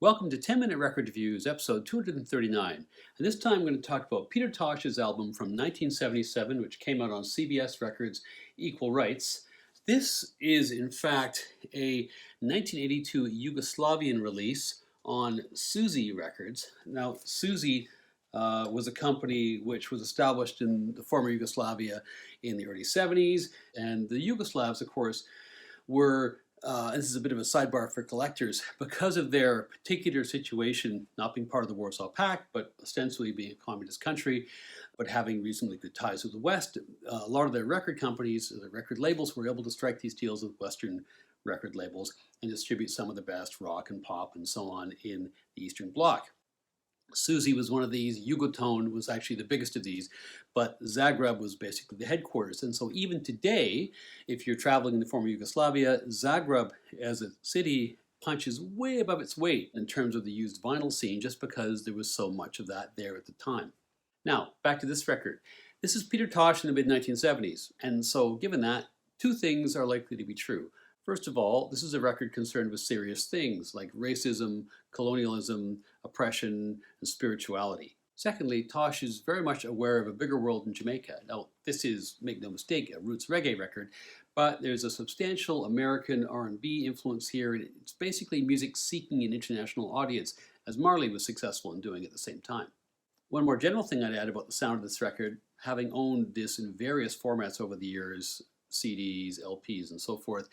Welcome to 10-Minute Record Reviews, episode 239. And this time I'm going to talk about Peter Tosh's album from 1977, which came out on CBS Records' Equal Rights. This is, in fact, a 1982 Yugoslavian release on Suzy Records. Now, Suzy was a company which was established in the former Yugoslavia in the early 70s, and the Yugoslavs, of course, were this is a bit of a sidebar for collectors, because of their particular situation, not being part of the Warsaw Pact, but ostensibly being a communist country, but having reasonably good ties with the West. A lot of their record companies, their record labels, were able to strike these deals with Western record labels and distribute some of the best rock and pop and so on in the Eastern Bloc. Suzy was one of these. Yugotone was actually the biggest of these, but Zagreb was basically the headquarters. And so even today, if you're traveling in the former Yugoslavia, Zagreb as a city punches way above its weight in terms of the used vinyl scene, just because there was so much of that there at the time. Now, back to this record. This is Peter Tosh in the mid-1970s, and so given that, two things are likely to be true. First of all, this is a record concerned with serious things like racism, colonialism, oppression, and spirituality. Secondly, Tosh is very much aware of a bigger world in Jamaica. Now, this is, make no mistake, a roots reggae record, but there's a substantial American R&B influence here, and it's basically music seeking an international audience, as Marley was successful in doing at the same time. One more general thing I'd add about the sound of this record, having owned this in various formats over the years, CDs, LPs, and so forth,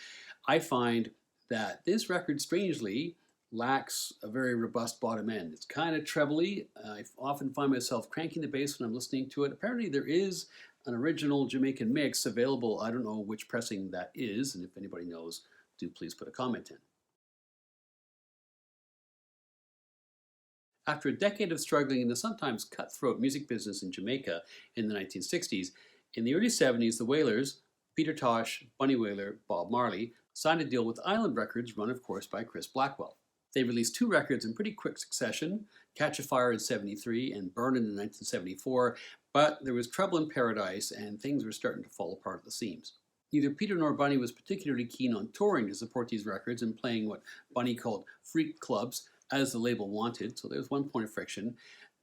I find that this record, strangely, lacks a very robust bottom end. It's kind of trebly. I often find myself cranking the bass when I'm listening to it. Apparently there is an original Jamaican mix available. I don't know which pressing that is, and if anybody knows, do please put a comment in. After a decade of struggling in the sometimes cutthroat music business in Jamaica in the 1960s, in the early 70s, the Wailers, Peter Tosh, Bunny Wailer, Bob Marley, signed a deal with Island Records, run of course by Chris Blackwell. They released two records in pretty quick succession, Catch a Fire in '73 and Burnin' in 1974, but there was trouble in paradise and things were starting to fall apart at the seams. Neither Peter nor Bunny was particularly keen on touring to support these records and playing what Bunny called freak clubs, as the label wanted, so there was one point of friction.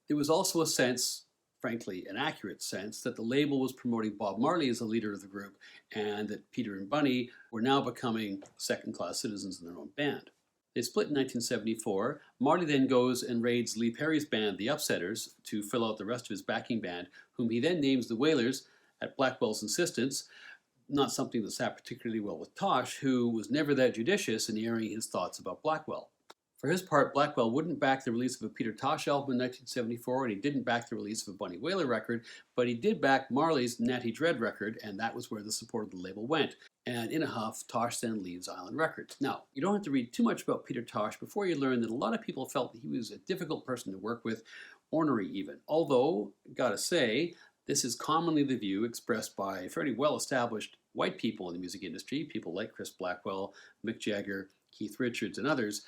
There was also a sense, frankly, an accurate sense, that the label was promoting Bob Marley as the leader of the group and that Peter and Bunny were now becoming second-class citizens in their own band. They split in 1974. Marley then goes and raids Lee Perry's band, The Upsetters, to fill out the rest of his backing band, whom he then names the Wailers at Blackwell's insistence, not something that sat particularly well with Tosh, who was never that judicious in airing his thoughts about Blackwell. For his part, Blackwell wouldn't back the release of a Peter Tosh album in 1974, and he didn't back the release of a Bunny Wailer record, but he did back Marley's Natty Dread record, and that was where the support of the label went. And in a huff, Tosh then leaves Island Records. Now, you don't have to read too much about Peter Tosh before you learn that a lot of people felt that he was a difficult person to work with, ornery even. Although, gotta say, this is commonly the view expressed by fairly well-established white people in the music industry, people like Chris Blackwell, Mick Jagger, Keith Richards, and others,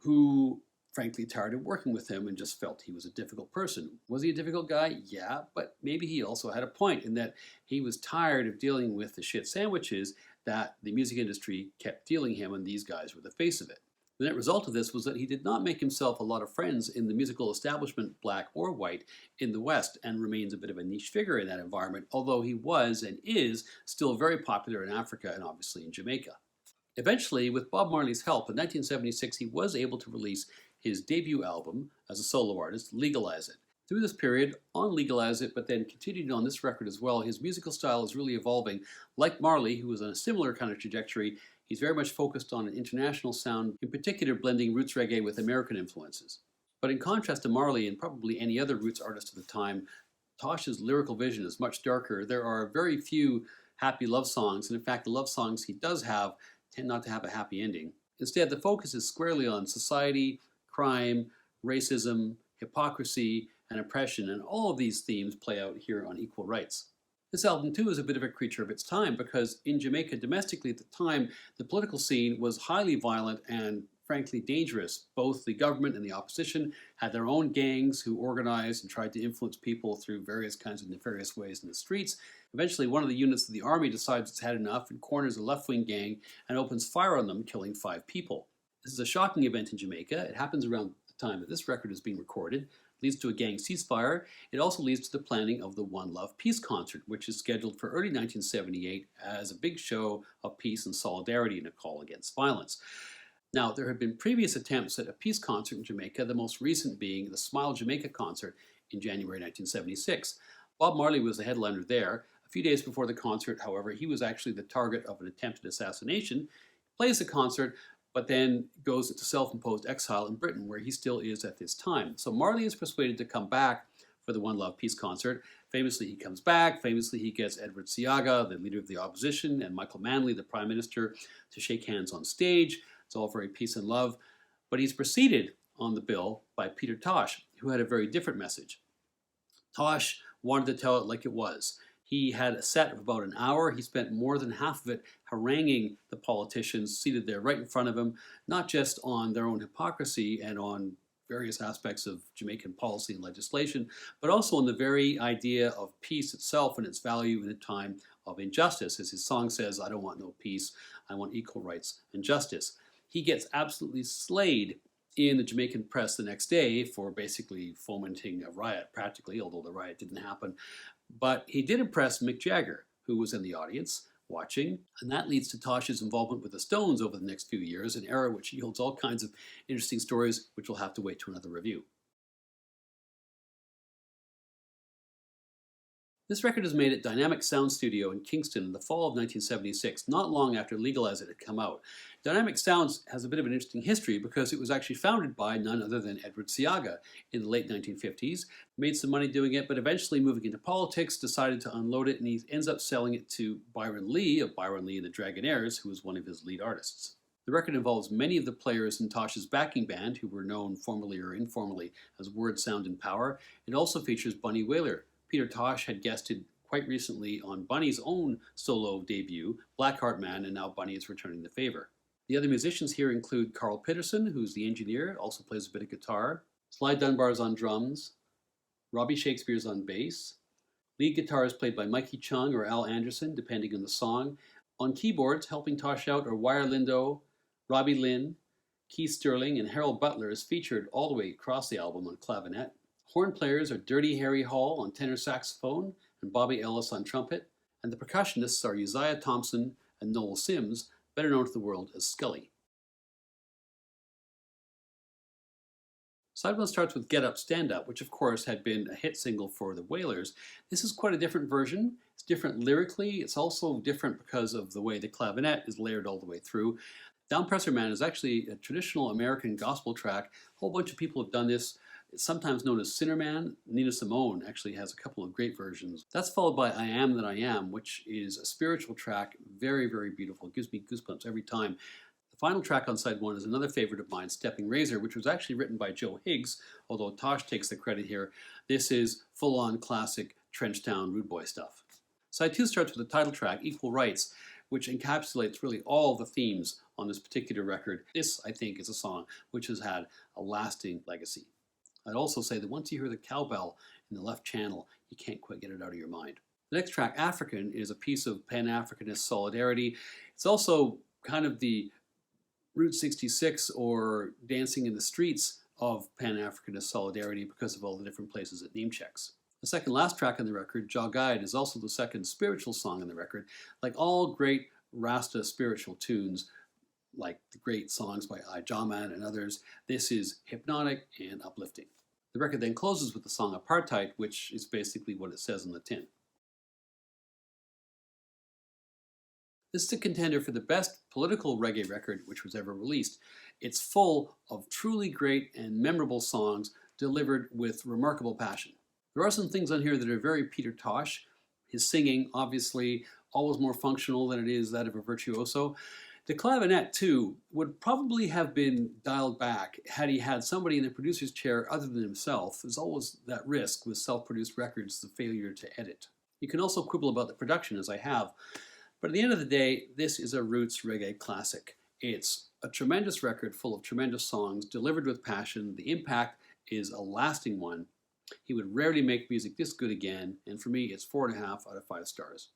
who frankly tired of working with him and just felt he was a difficult person. Was he a difficult guy? Yeah, but maybe he also had a point in that he was tired of dealing with the shit sandwiches that the music industry kept dealing him, and these guys were the face of it. The net result of this was that he did not make himself a lot of friends in the musical establishment, black or white, in the West, and remains a bit of a niche figure in that environment, although he was and is still very popular in Africa and obviously in Jamaica. Eventually, with Bob Marley's help, in 1976 he was able to release his debut album as a solo artist, Legalize It. Through this period, on Legalize It, but then continued on this record as well, his musical style is really evolving. Like Marley, who was on a similar kind of trajectory, he's very much focused on an international sound, in particular blending roots reggae with American influences. But in contrast to Marley and probably any other roots artist of the time, Tosh's lyrical vision is much darker. There are very few happy love songs, and in fact the love songs he does have tend not to have a happy ending. Instead, the focus is squarely on society, crime, racism, hypocrisy, and oppression, and all of these themes play out here on Equal Rights. This album, too, is a bit of a creature of its time, because in Jamaica domestically at the time, the political scene was highly violent and frankly dangerous. Both the government and the opposition had their own gangs who organized and tried to influence people through various kinds of nefarious ways in the streets. Eventually, one of the units of the army decides it's had enough and corners a left-wing gang and opens fire on them, killing 5 people. This is a shocking event in Jamaica. It happens around the time that this record is being recorded. It leads to a gang ceasefire. It also leads to the planning of the One Love Peace Concert, which is scheduled for early 1978 as a big show of peace and solidarity and a call against violence. Now, there have been previous attempts at a peace concert in Jamaica, the most recent being the Smile Jamaica concert in January 1976. Bob Marley was the headliner there. A few days before the concert, however, he was actually the target of an attempted assassination. He plays the concert, but then goes into self-imposed exile in Britain, where he still is at this time. So Marley is persuaded to come back for the One Love Peace Concert. Famously, he comes back. Famously, he gets Edward Seaga, the leader of the opposition, and Michael Manley, the prime minister, to shake hands on stage. It's all very peace and love. But he's preceded on the bill by Peter Tosh, who had a very different message. Tosh wanted to tell it like it was. He had a set of about an hour. He spent more than half of it haranguing the politicians seated there right in front of him, not just on their own hypocrisy and on various aspects of Jamaican policy and legislation, but also on the very idea of peace itself and its value in a time of injustice. As his song says, I don't want no peace, I want equal rights and justice. He gets absolutely slayed in the Jamaican press the next day for basically fomenting a riot, practically, although the riot didn't happen. But he did impress Mick Jagger, who was in the audience watching, and that leads to Tosh's involvement with the Stones over the next few years, an era which yields all kinds of interesting stories, which will have to wait to another review. This record is made at Dynamic Sound Studio in Kingston in the fall of 1976, not long after Legalize It had come out. Dynamic Sounds has a bit of an interesting history because it was actually founded by none other than Edward Seaga in the late 1950s. Made some money doing it, but eventually moving into politics, decided to unload it, and he ends up selling it to Byron Lee of Byron Lee and the Dragonaires, who was one of his lead artists. The record involves many of the players in Tosh's backing band, who were known formally or informally as Word, Sound and Power. It also features Bunny Wailer. Peter Tosh had guested quite recently on Bunny's own solo debut, Blackheart Man, and now Bunny is returning the favor. The other musicians here include Carl Peterson, who's the engineer, also plays a bit of guitar, Sly Dunbar's on drums, Robbie Shakespeare's on bass, lead guitar is played by Mikey Chung or Al Anderson, depending on the song. On keyboards, helping Tosh out are Wire Lindo, Robbie Lynn, Keith Sterling, and Harold Butler is featured all the way across the album on clavinet. Horn players are Dirty Harry Hall on tenor saxophone and Bobby Ellis on trumpet, and the percussionists are Uzziah Thompson and Noel Sims, better known to the world as Scully. Side one starts with Getup Stand Up, which of course had been a hit single for the Wailers. This is quite a different version. It's different lyrically. It's also different because of the way the clavinet is layered all the way through. Downpresser Man is actually a traditional American gospel track. A whole bunch of people have done this. It's sometimes known as Sinner Man. Nina Simone actually has a couple of great versions. That's followed by I Am That I Am, which is a spiritual track, very, very beautiful. It gives me goosebumps every time. The final track on side one is another favorite of mine, Stepping Razor, which was actually written by Joe Higgs, although Tosh takes the credit here. This is full-on classic Trenchtown Rude Boy stuff. Side two starts with the title track, Equal Rights, which encapsulates really all the themes on this particular record. This, I think, is a song which has had a lasting legacy. I'd also say that once you hear the cowbell in the left channel, you can't quite get it out of your mind. The next track, African, is a piece of Pan-Africanist solidarity. It's also kind of the Route 66 or Dancing in the Streets of Pan-Africanist solidarity because of all the different places it name checks. The second last track on the record, Jah Guide, is also the second spiritual song on the record. Like all great Rasta spiritual tunes, like the great songs by Jah Man and others, this is hypnotic and uplifting. The record then closes with the song Apartheid, which is basically what it says on the tin. This is a contender for the best political reggae record which was ever released. It's full of truly great and memorable songs delivered with remarkable passion. There are some things on here that are very Peter Tosh. His singing, obviously, always more functional than it is that of a virtuoso. The clavinet, too, would probably have been dialed back had he had somebody in the producer's chair other than himself. There's always that risk with self-produced records, the failure to edit. You can also quibble about the production, as I have. But at the end of the day, this is a roots reggae classic. It's a tremendous record full of tremendous songs, delivered with passion. The impact is a lasting one. He would rarely make music this good again, and for me, it's 4.5 out of 5 stars.